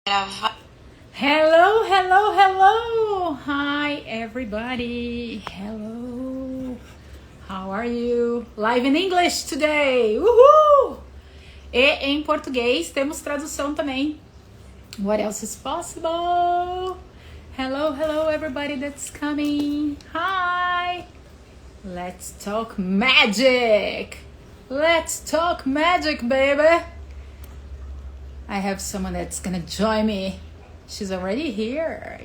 Hello, hello, hello. Hi, everybody. Hello. How are you? Live in English today. Uhul! E em português temos tradução também. What else is possible? Hello, hello, everybody that's coming. Hi. Let's talk magic. Let's talk magic, baby. I have someone that's gonna join me. She's already here.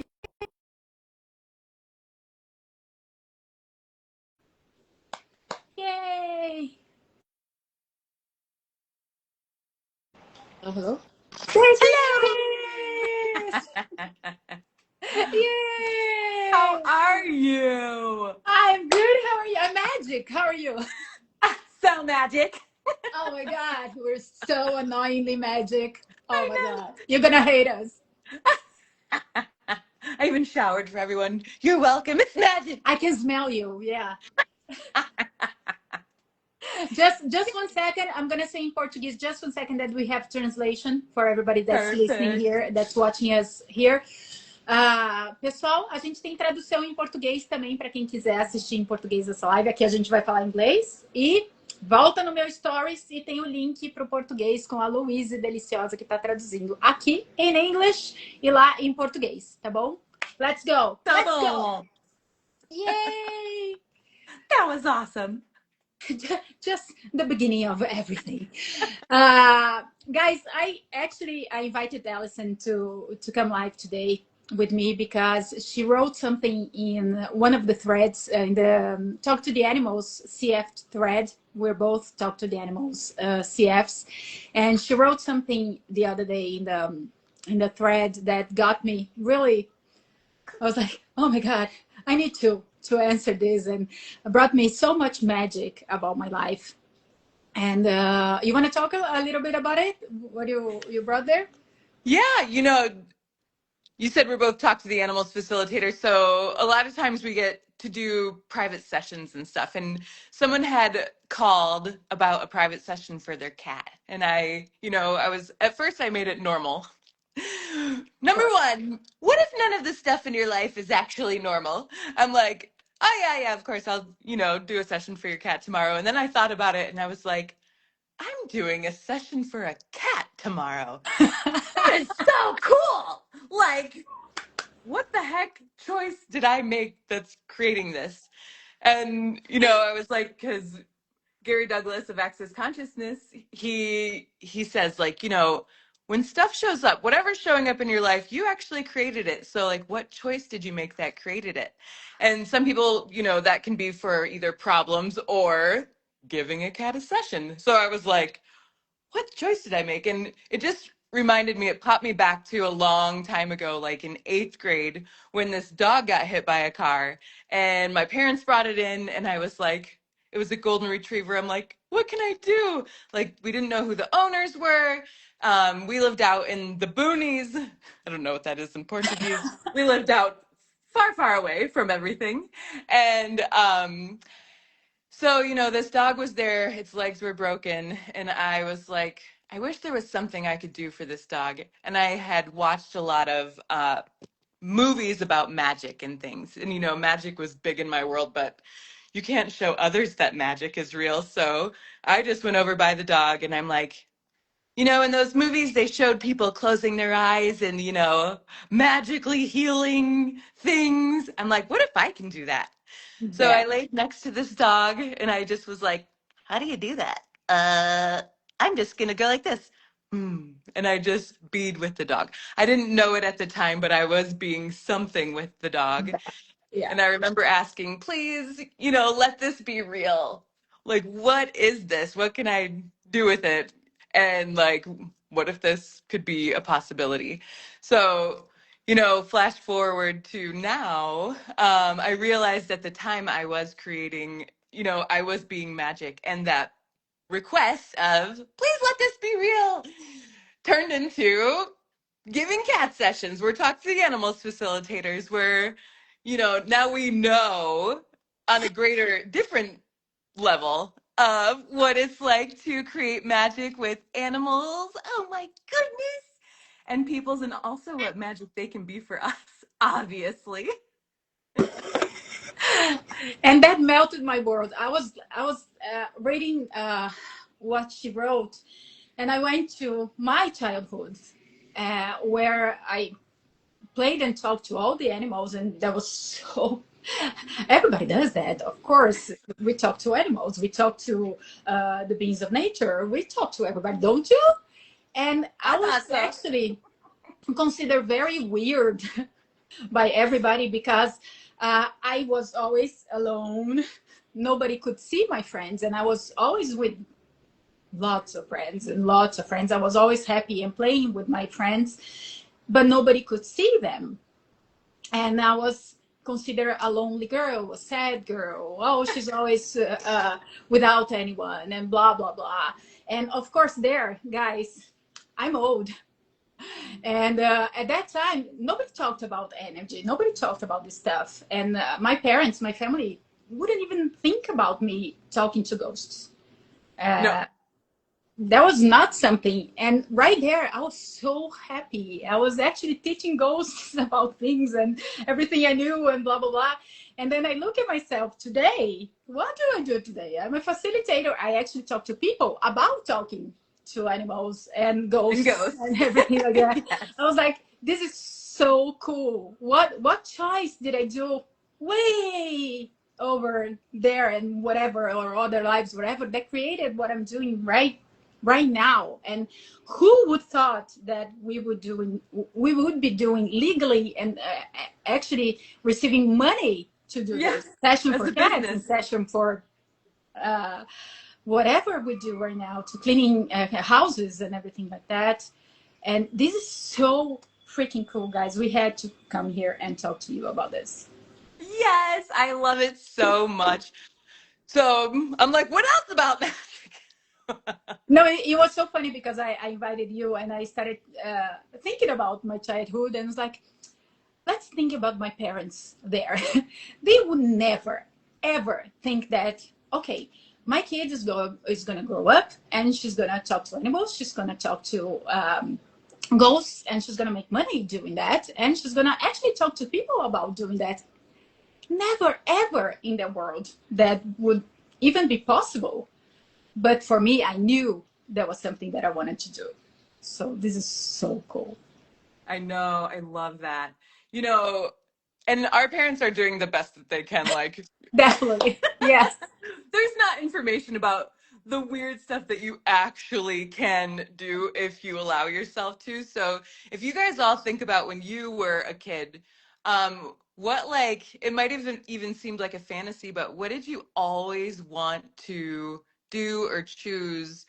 Yay! Oh, hello. There she is! How Yay! are you? I'm good. How are you? I'm magic. How are you? So magic. Oh my god, we're so annoyingly magic. Oh my I god. You're gonna hate us. know. I even showered for everyone. You're welcome. It's magic. I can smell you. Yeah. Just 1 second. I'm gonna say in Portuguese. Just 1 second that we have translation for everybody that's listening Perfect. here, that's watching us here. Pessoal, a gente tem tradução em português também para quem quiser assistir em português essa live. Aqui a gente vai falar inglês e volta no meu stories e tem o link para o português com a Louise Deliciosa que está traduzindo aqui em English e lá em português, tá bom? Let's go! Tá Let's go! bom. Yay! That was awesome. Just the beginning of everything. Guys, I invited Alison to come live today with me because she wrote something in one of the threads in the Talk to the Animals CF thread. We're both Talk to the Animals CFs, and she wrote something the other day in the thread that got me really. I was like, oh my god, I need to answer this, and brought me so much magic about my life. And you want to talk a little bit about it? What you brought there? Yeah, you said we're both Talk to the Animals facilitators, so a lot of times we get to do private sessions and stuff. And someone had called about a private session for their cat. And I was, at first I made it normal. Number one, what if none of the stuff in your life is actually normal? I'm like, oh yeah, of course I'll, do a session for your cat tomorrow. And then I thought about it and I was like, I'm doing a session for a cat tomorrow. That is so cool. Like, what the heck choice did I make that's creating this? And, I was like, because Gary Douglas of Access Consciousness, he says, like, when stuff shows up, whatever's showing up in your life, you actually created it. So like, what choice did you make that created it? And some people, that can be for either problems or giving a cat a session. So I was like, what choice did I make? And it just reminded me, it popped me back to a long time ago, like in 8th grade, when this dog got hit by a car and my parents brought it in and I was like, it was a golden retriever. I'm like, what can I do? Like, we didn't know who the owners were. We lived out in the boonies. I don't know what that is in Portuguese. We lived out far, far away from everything. And so, this dog was there, its legs were broken, and I was like, I wish there was something I could do for this dog. And I had watched a lot of movies about magic and things. And, magic was big in my world, but you can't show others that magic is real. So I just went over by the dog and I'm like, in those movies, they showed people closing their eyes and, magically healing things. I'm like, what if I can do that? So Yeah. I laid next to this dog and I just was like, how do you do that? I'm just going to go like this. And I just bead with the dog. I didn't know it at the time, but I was being something with the dog. Yeah. And I remember asking, please, let this be real. Like, what is this? What can I do with it? And like, what if this could be a possibility? So, flash forward to now, I realized at the time I was creating, I was being magic. And that request of, please let this be real, turned into giving cat sessions. We're Talk to the Animals facilitators where, now we know on a different level of what it's like to create magic with animals. Oh my goodness. and people's, and also what magic they can be for us, obviously. And that melted my world. I was reading what she wrote, and I went to my childhood, where I played and talked to all the animals, and that was so. Everybody does that, of course. We talk to animals. We talk to the beings of nature. We talk to everybody, don't you? And I I was thought so. actually considered very weird by everybody because I was always alone. Nobody could see my friends, and I was always with lots of friends and lots of friends. I was always happy and playing with my friends, but nobody could see them. And I was considered a lonely girl, a sad girl. Oh, she's always without anyone, and blah blah blah. And of course, there, guys, I'm old. And at that time, nobody talked about energy. Nobody talked about this stuff. And my parents, my family, wouldn't even think about me talking to ghosts. No. Uh, that was not something. And right there, I was so happy. I was actually teaching ghosts about things and everything I knew and blah blah blah. And then I look at myself today. What do I do today? I'm a facilitator. I actually talk to people about talking to animals and And ghosts ghosts. and everything like that. Yes. I was like, this is so cool. What choice did I do way over there and whatever, or other lives, whatever, that created what I'm doing right now? And who would thought that we would be doing legally and actually receiving money to do Yeah. this session As for a cats and business. session for uh, whatever we do right now, to cleaning houses and everything like that. And this is so freaking cool, guys. We had to come here and talk to you about this. Yes, I love it so much. So I'm like, what else about magic? No, it was so funny because I invited you and I started thinking about my childhood, and it's like, let's think about my parents there. They would never, ever think that, okay, my kid is going to grow up and she's going to talk to animals, she's going to talk to ghosts, and she's going to make money doing that. And she's going to actually talk to people about doing that. Never, ever in the world that would even be possible. But for me, I knew that was something that I wanted to do. So this is so cool. I know, I love that. You know, and our parents are doing the best that they can. Like, Definitely. Yes. there's not information about the weird stuff that you actually can do if you allow yourself to. So, if you guys all think about when you were a kid, what, like, it might even seemed like a fantasy, but what did you always want to do or choose,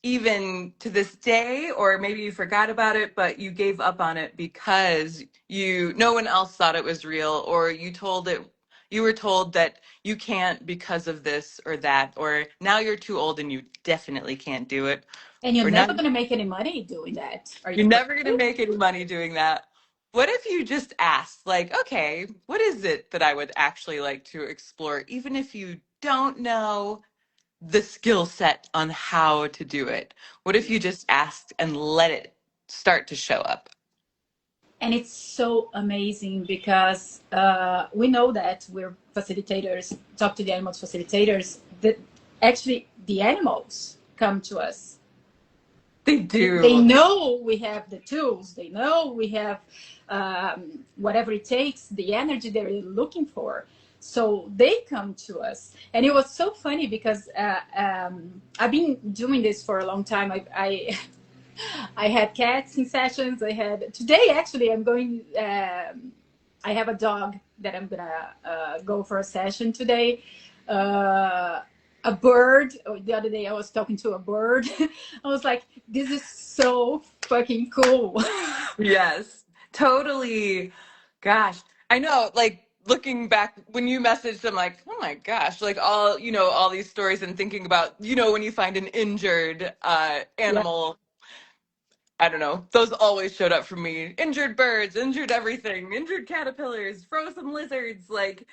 even to this day? Or maybe you forgot about it but you gave up on it because you no one else thought it was real, or you were told that you can't because of this or that, or now you're too old and you definitely can't do it, And you're or now never going to make any money doing that. Are you you're never going to crazy? make any money doing that. What if you just asked, like, okay, what is it that I would actually like to explore, even if you don't know the skill set on how to do it? What if you just asked and let it start to show up? And it's so amazing because we know that we're facilitators, talk to the animals facilitators, that actually the animals come to us. They They do. know we have the tools, they know we have whatever it takes, the energy they're looking for. So they come to us. And it was so funny because I've been doing this for a long time. I had cats in sessions. I had today actually. I'm going. I have a dog that I'm gonna go for a session today. A bird. The other day I was talking to a bird. I was like, this is so fucking cool. Yes, totally. Gosh, I know, like, looking back when you messaged, I'm like, oh my gosh, like, all, all these stories, and thinking about, when you find an injured Yeah. animal. I don't know. Those always showed up for me. Injured birds, injured everything, injured caterpillars, frozen lizards. Like,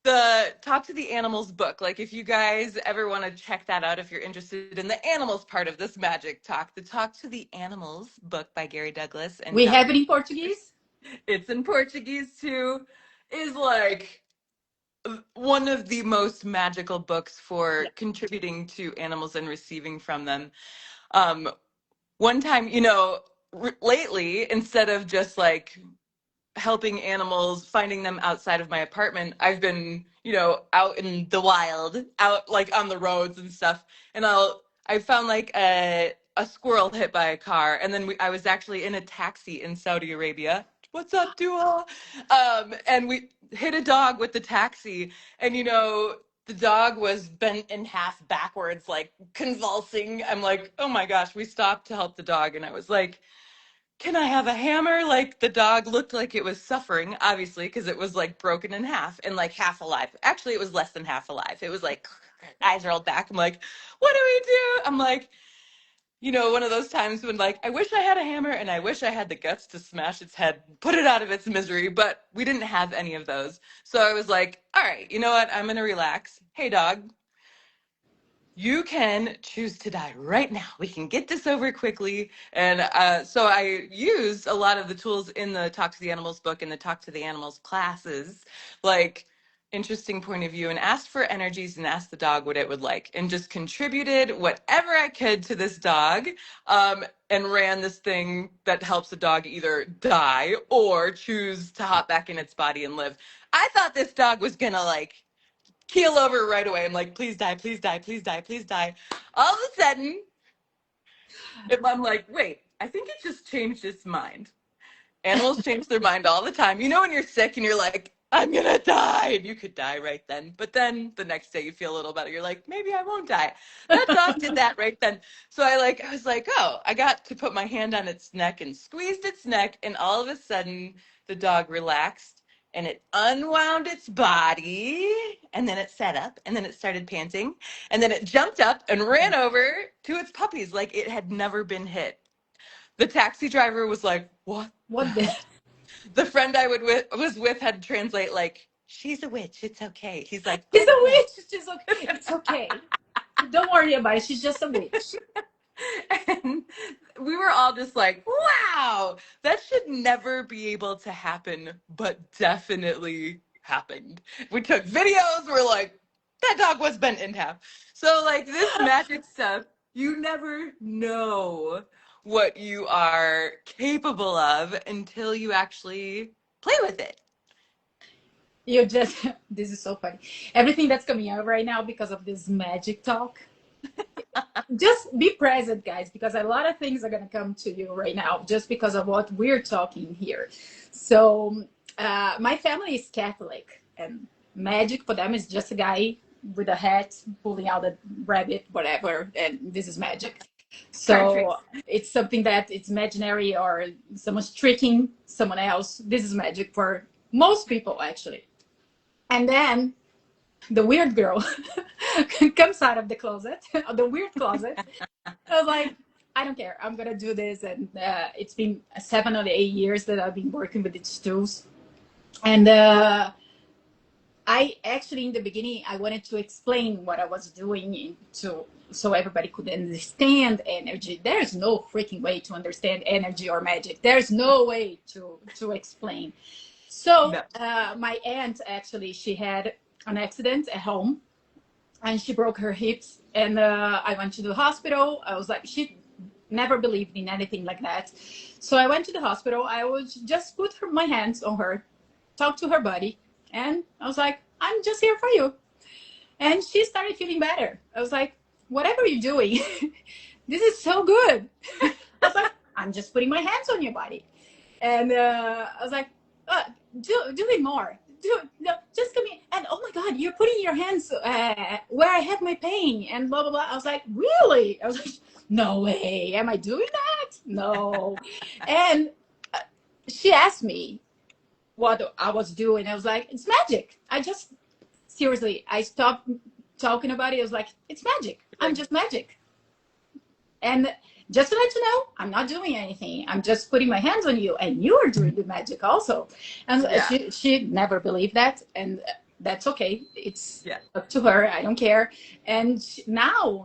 the Talk to the Animals book. Like, if you guys ever want to check that out, if you're interested in the animals part of this magic talk, the Talk to the Animals book by Gary Douglas and We have it Dr. in Portuguese. It's in Portuguese too, is like one of the most magical books for Yeah. contributing to animals and receiving from them. Um, One time, lately, instead of just like helping animals, finding them outside of my apartment, I've been, out in the wild, out like on the roads and stuff. And I found like a squirrel hit by a car. And then I was actually in a taxi in Saudi Arabia. What's up, Dua? And we hit a dog with the taxi. And, the dog was bent in half backwards, like convulsing. I'm like, oh my gosh, we stopped to help the dog. And I was like, can I have a hammer? Like, the dog looked like it was suffering, obviously, because it was like broken in half and like half alive. Actually, it was less than half alive. It was like eyes rolled back. I'm like, what do we do? I'm like, one of those times when like, I wish I had a hammer and I wish I had the guts to smash its head, put it out of its misery, but we didn't have any of those. So I was like, all right, you know what? I'm going to relax. Hey, dog, you can choose to die right now. We can get this over quickly. And so I used a lot of the tools in the Talk to the Animals book and the Talk to the Animals classes, like interesting point of view, and asked for energies and asked the dog what it would like, and just contributed whatever I could to this dog, and ran this thing that helps the dog either die or choose to hop back in its body and live. I thought this dog was gonna like keel over right away. I'm like, please die, please die, please die, please die. All of a sudden, I'm like, wait, I think it just changed its mind. Animals change their mind all the time. When you're sick and you're like, I'm gonna die, and you could die right then. But then the next day you feel a little better. You're like, maybe I won't die. That dog did that right then. So I was like, oh, I got to put my hand on its neck and squeezed its neck, and all of a sudden the dog relaxed and it unwound its body, and then it sat up, and then it started panting, and then it jumped up and ran over to its puppies like it had never been hit. The taxi driver was like, what the What the? hell? The friend was with had to translate like, she's a witch, it's okay. He's like, She's a okay. witch. She's okay. It's okay. Don't worry about it. She's just a witch. And we were all just like, wow, that should never be able to happen, but definitely happened. We took videos, we're like, that dog was bent in half. So like this magic stuff, you never know what you are capable of until you actually play with it. You just, this is so funny. Everything that's coming out right now because of this magic talk. Just be present, guys, because a lot of things are going to come to you right now just because of what we're talking here. So, my family is Catholic, and magic for them is just a guy with a hat pulling out a rabbit, whatever, and this is magic. Card tricks. So it's something that it's imaginary or someone's tricking someone else. This is magic for most people, actually. And then the weird girl comes out of the closet, the weird closet. I was like, I don't care. I'm gonna do this, and it's been 7 or 8 years that I've been working with these tools. And I actually, in the beginning, I wanted to explain what I was doing to so everybody could understand energy. There's no freaking way to understand energy or magic. There's no way to explain. So No. my aunt actually, she had an accident at home, and she broke her hips. And I went to the hospital. I was like, she never believed in anything like that. So I went to the hospital. I would just put my hands on her, talk to her body, and I was like, I'm just here for you. And she started feeling better. I was like, whatever you're doing, this is so good. I was like, I'm just putting my hands on your body. And I was like, do it more. No, just come in. And oh my God, you're putting your hands where I have my pain and blah, blah, blah. I was like, really? I was like, no way. Am I doing that? No. And she asked me what I was doing. I was like, it's magic. Seriously, I stopped talking about it. I was like, it's magic. I'm just magic. And just to let you know, I'm not doing anything. I'm just putting my hands on you, and you are doing the magic also. And Yeah. she never believed that. And That's okay. It's Yeah. up to her. I don't care. And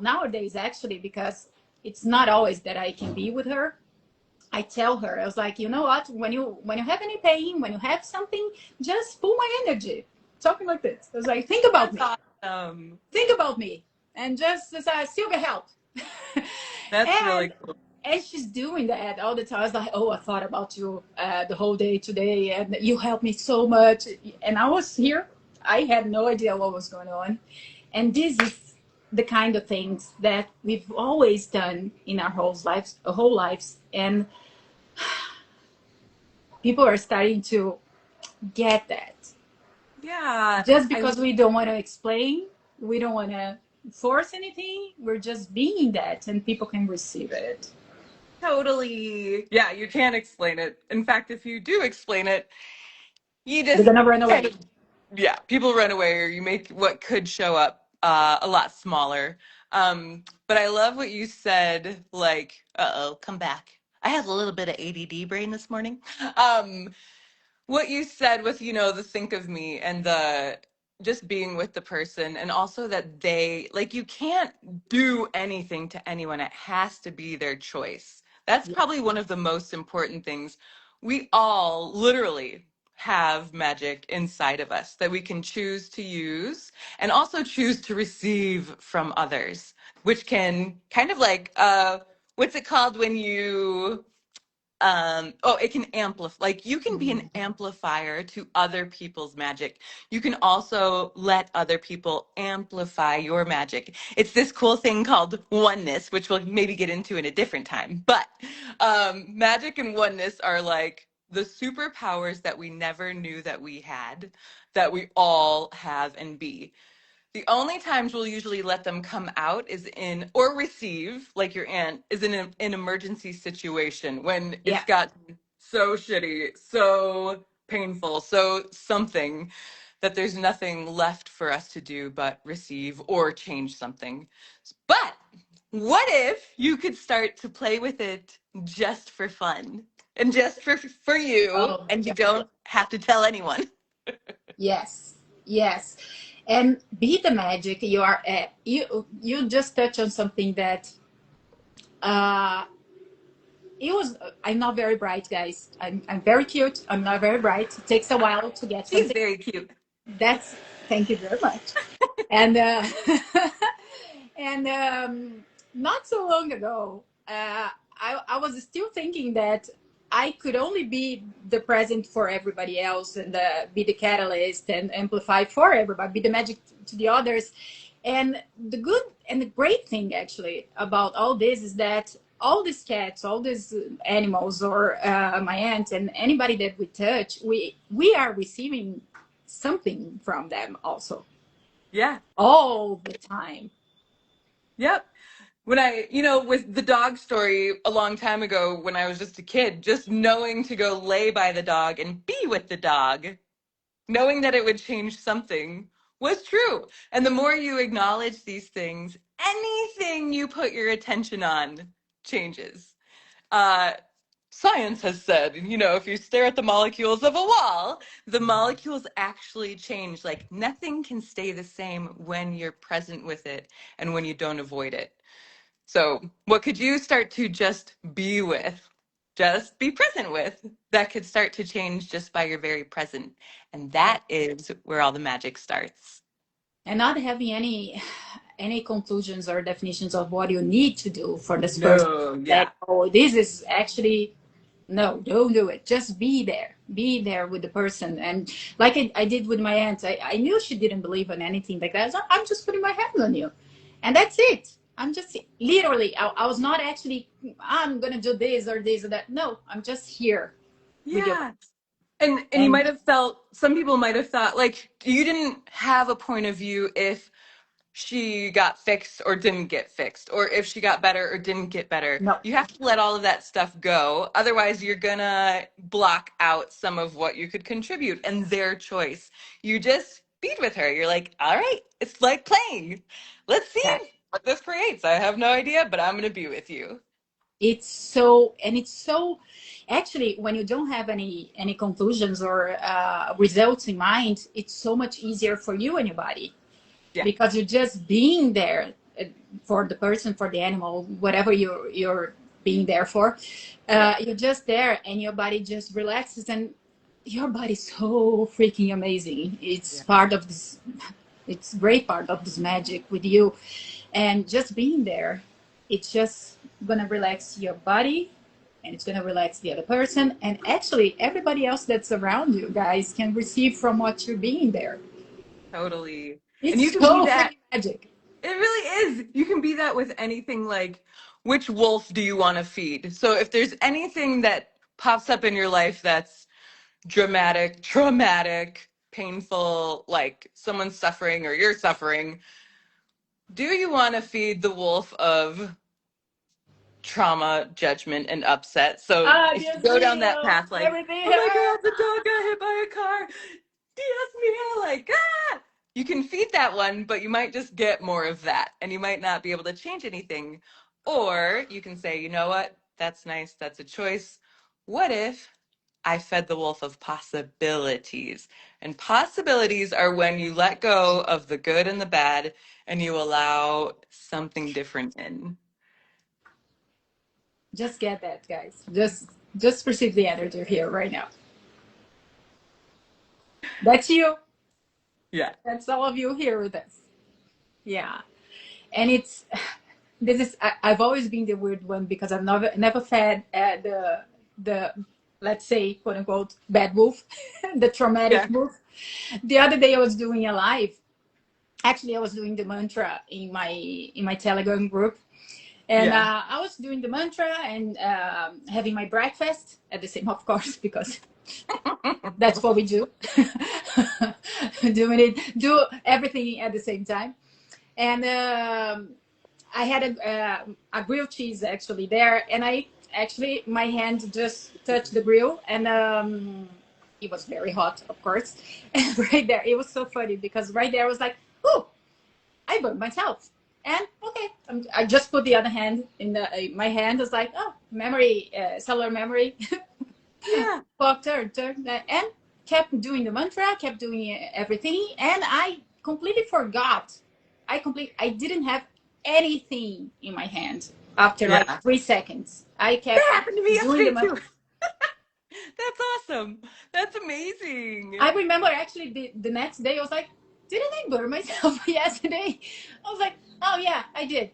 nowadays, actually, because it's not always that I can be with her, I tell her, I was like, you know what? When you have any pain, when you have something, just pull my energy. Talking like this. I was like, think about That's me. awesome. Think about me. And just still get help. That's and really cool. and she's doing that all the time. I was like, oh, I thought about you the whole day today, and you helped me so much. And I was here. I had no idea what was going on. And this is the kind of things that we've always done in our whole lives. And people are starting to get that. Yeah. Just I because we don't want to explain, we don't want to force anything, we're just being that, and people can receive it. totally, yeah, you can't explain it. In fact, if you do explain it, you They're just gonna run kind away. of, yeah, people run away or you make what could show up a lot smaller. But I love what you said, like, uh-oh, come back. I had a little bit of ADD brain this morning. Um, what you said with, the think of me and the just being with the person, and also that they, like, you can't do anything to anyone. It has to be their choice. That's Yeah. probably one of the most important things. We all literally have magic inside of us that we can choose to use and also choose to receive from others, which can kind of like what's it called when you it can amplify, like you can be an amplifier to other people's magic. You can also let other people amplify your magic. It's this cool thing called oneness, which we'll maybe get into in a different time. But magic and oneness are like the superpowers that we never knew that we had, that we all have and be. The only times we'll usually let them come out is in, or receive, like your aunt, is in an emergency situation when Yeah. it's got so shitty, so painful, so something that there's nothing left for us to do but receive or change something. But what if you could start to play with it just for fun and just for you, Oh, and you yeah. don't have to tell anyone? Yes. Yes. And be the magic you are at. You just touch on something that uh it was I'm not very bright, guys. I'm very cute. I'm not very bright. It takes a while to get She's something. very cute. That's Thank you very much. And and not so long ago, I was still thinking that I could only be the present for everybody else, and be the catalyst and amplify for everybody, be the magic to the others. And the good and the great thing actually about all this is that all these cats, all these animals, or my aunt and anybody that we touch, we are receiving something from them also, Yeah. all the time. Yep. When with the dog story a long time ago, when I was just a kid, just knowing to go lay by the dog and be with the dog, knowing that it would change something was true. And the more you acknowledge these things, anything you put your attention on changes. Uh, Science has said, if you stare at the molecules of a wall, the molecules actually change. Like nothing can stay the same when you're present with it and when you don't avoid it. So, what could you start to just be with? Just be present with, that could start to change just by your very present. And Yeah. that is where all the magic starts. And not having any conclusions or definitions of what you need to do for this person, No, that, yeah. oh, this is actually, no, don't do it. Just be there with the person. And like I did with my aunt, I knew she didn't believe in anything like that. So I'm just putting my hand on you, and that's it. I'm just literally, I was not actually, I'm gonna do this or this or that. No, I'm just here with your. Yeah. And you And might have felt, some people might have thought like you didn't have a point of view if she got fixed or didn't get fixed, or if she got better or didn't get better. no, You have to let all of that stuff go. Otherwise, you're gonna block out some of what you could contribute and their choice. You just beat with her. You're like, all right, it's like playing. Let's see that what this creates. I have no idea, but I'm gonna be with you. It's so, and it's so, actually, when you don't have any conclusions or results in mind, it's so much easier for you and your body, Yeah. because you're just being there for the person, for the animal, whatever you're being there for. Yeah. You're just there, and your body just relaxes, and your body's so freaking amazing. It's Yeah. part of this. It's great part of this magic with you, and just being there, it's just gonna relax your body, and it's gonna relax the other person, and actually everybody else that's around you guys can receive from what you're being there. Totally. And you It's can be so that. freaking magic. It really is. You can be that with anything like which wolf do you want to feed? So if there's anything that pops up in your life that's dramatic, traumatic, painful, like someone's suffering or you're suffering, do you want to feed the wolf of trauma, judgment, and upset? So if you go Obviously, down that path, like, everything oh my hurt. God, the dog got hit by a car, Dios mio, like, ah! You can feed that one, but you might just get more of that, and you might not be able to change anything. Or you can say, you know what? That's nice. That's a choice. What if I fed the wolf of possibilities? And possibilities are when you let go of the good and the bad and you allow something different in. Just get that, guys. Just perceive the energy here right now. That's you. Yeah. That's all of you here with us. Yeah. And it's this is I've always been the weird one, because I've never fed the let's say, quote unquote, bad wolf, the traumatic Yeah. wolf. The other day I was doing a live. Actually, I was doing the mantra in my Telegram group, and Yeah. I was doing the mantra and having my breakfast at the same, of course, because that's what we do. Do everything at the same time. And I had a grilled cheese actually there, and I actually, my hand just touched the grill, and it was very hot, of course. And right there, it was so funny, because right there I was like, oh, I burned myself. And okay, I just put the other hand in my hand. Was like, oh, memory, cellular memory. Yeah. Walk, turn, and kept doing the mantra, kept doing everything, and I completely forgot. I didn't have anything in my hand after like Yeah. 3 seconds. I kept That happened to me doing the yesterday mantra. too. That's awesome. That's amazing. I remember actually the next day I was like, didn't I burn myself yesterday? I was like, oh yeah, I did.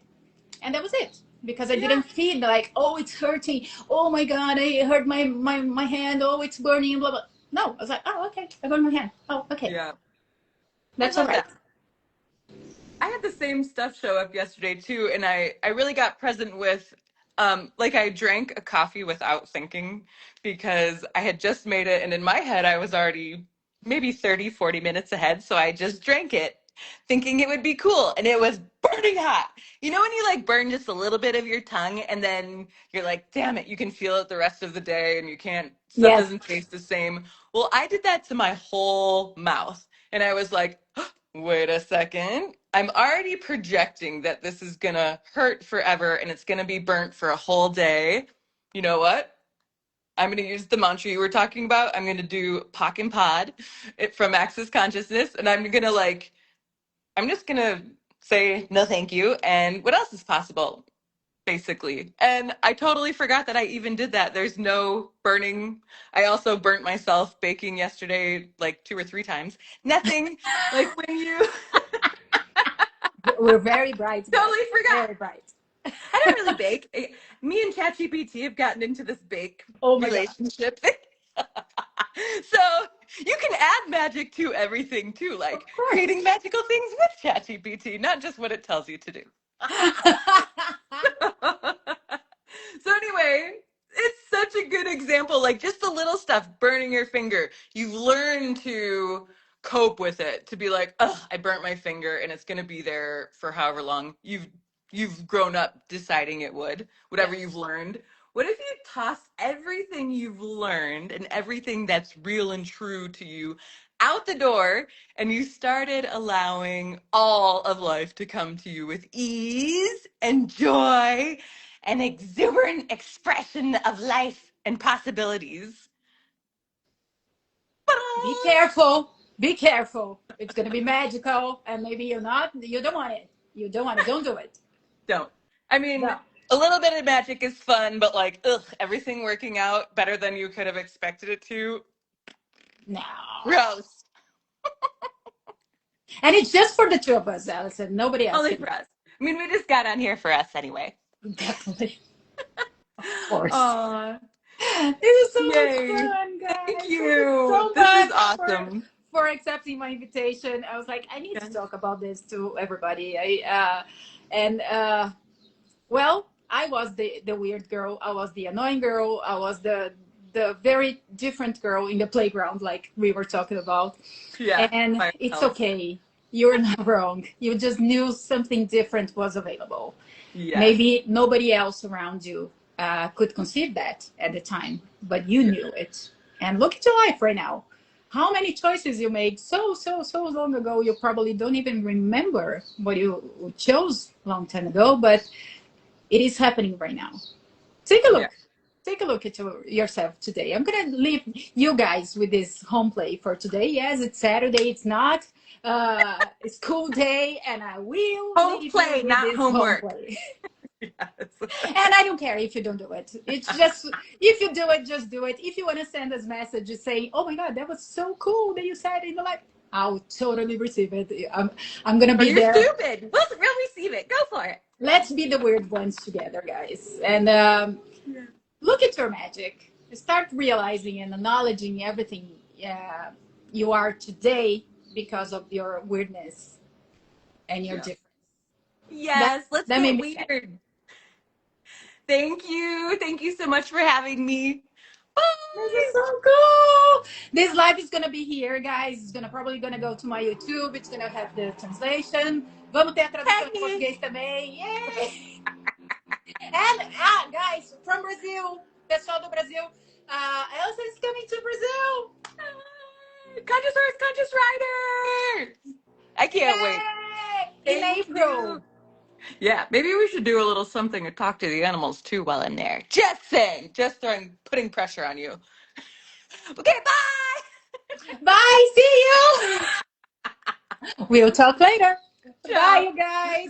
And that was it, because I Yeah. didn't feel like, oh, it's hurting, oh my god, I hurt my hand, oh, it's burning, blah blah. No, I was like, oh, okay, I burned my hand, oh, okay, Yeah. I that's all love right. that. I had the same stuff show up yesterday too, and I really got present with like I drank a coffee without thinking because I had just made it and in my head I was already maybe 30, 40 minutes ahead, so I just drank it thinking it would be cool and it was burning hot. You know when you like burn just a little bit of your tongue and then you're like, "Damn it, you can feel it the rest of the day and you can't stuff Yes. doesn't taste the same." Well, I did that to my whole mouth and I was like, wait a second. I'm already projecting that this is gonna hurt forever and it's gonna be burnt for a whole day. You know what? I'm gonna use the mantra you were talking about. I'm gonna do Pock and Pod from Access Consciousness, and I'm gonna like, I'm just gonna say no, thank you. And what else is possible? Basically. And I totally forgot that I even did that. There's no burning. I also burnt myself baking yesterday like 2 or 3 times. Nothing like when you We're very bright, guys, totally forgot. very bright. I don't really bake. Me and ChatGPT have gotten into this bake Oh my god, relationship thing. So you can add magic to everything too, of like course. creating magical things with ChatGPT, not just what it tells you to do. So anyway, it's such a good example. Like just the little stuff, burning your finger. You learn to cope with it, to be like, oh, I burnt my finger and it's gonna be there for however long you've grown up deciding it would, Yeah. whatever you've learned. What if you toss everything you've learned and everything that's real and true to you out the door and you started allowing all of life to come to you with ease and joy an exuberant expression of life and possibilities. Be careful. Be careful. It's gonna be magical, and maybe you're not. You don't want it. You don't want it. Don't do it. Don't. I mean, No. a little bit of magic is fun, but like, ugh, everything working out better than you could have expected it to. No. Gross. And it's just for the two of us, Alison. Nobody else Only can. for us. I mean, we just got on here for us anyway. Definitely. Of course. Aw, This is so much yay. fun, Thank guys. Thank you you. so This is much awesome. for accepting my invitation. I was like, I need to Yes. talk about this to everybody. And well, I was the weird girl. I was the annoying girl. I was the very different girl in the playground, like we were talking about. Yeah, And by it's ourselves. okay. You're not wrong. You just knew something different was available. Yes. Maybe nobody else around you could conceive that at the time, but you Yeah. knew it. And look at your life right now. How many choices you made so long ago? You probably don't even remember what you chose a long time ago, but it is happening right now. Take a Yeah. look. Take a look at yourself today. I'm gonna leave you guys with this home play for today. Yes, it's Saturday. It's not a school day, and I will Home leave you play, with not this home homework. play. Yes. And I don't care if you don't do it. It's just if you do it, just do it. If you want to send us messages saying, "Oh my God, that was so cool that you said in the live," I'll totally receive it. I'm gonna Or be you're there. stupid. We'll receive it. Go for it. Let's be the weird ones together, guys. And Yeah. look at your magic. Start realizing and acknowledging everything you are today because of your weirdness and your Yeah. difference. That Yes, let's that made get me sad. weird. Thank you. Thank you so much for having me. This is Bye. so cool. This live is gonna be here, guys. It's gonna probably gonna go to my YouTube. It's gonna have the translation. Vamos ter a tradução em Hey. português também. Yay! And guys from Brazil, pessoal do Brasil, Elsa is coming to Brazil. Conscious Earth, Conscious Rider. I can't wait. Yay! In Thank April. you. Yeah, maybe we should do a little something to talk to the animals too while I'm there. Just saying, just putting pressure on you. Okay, bye. Bye. See you. We'll talk later. Bye, Ciao. you guys.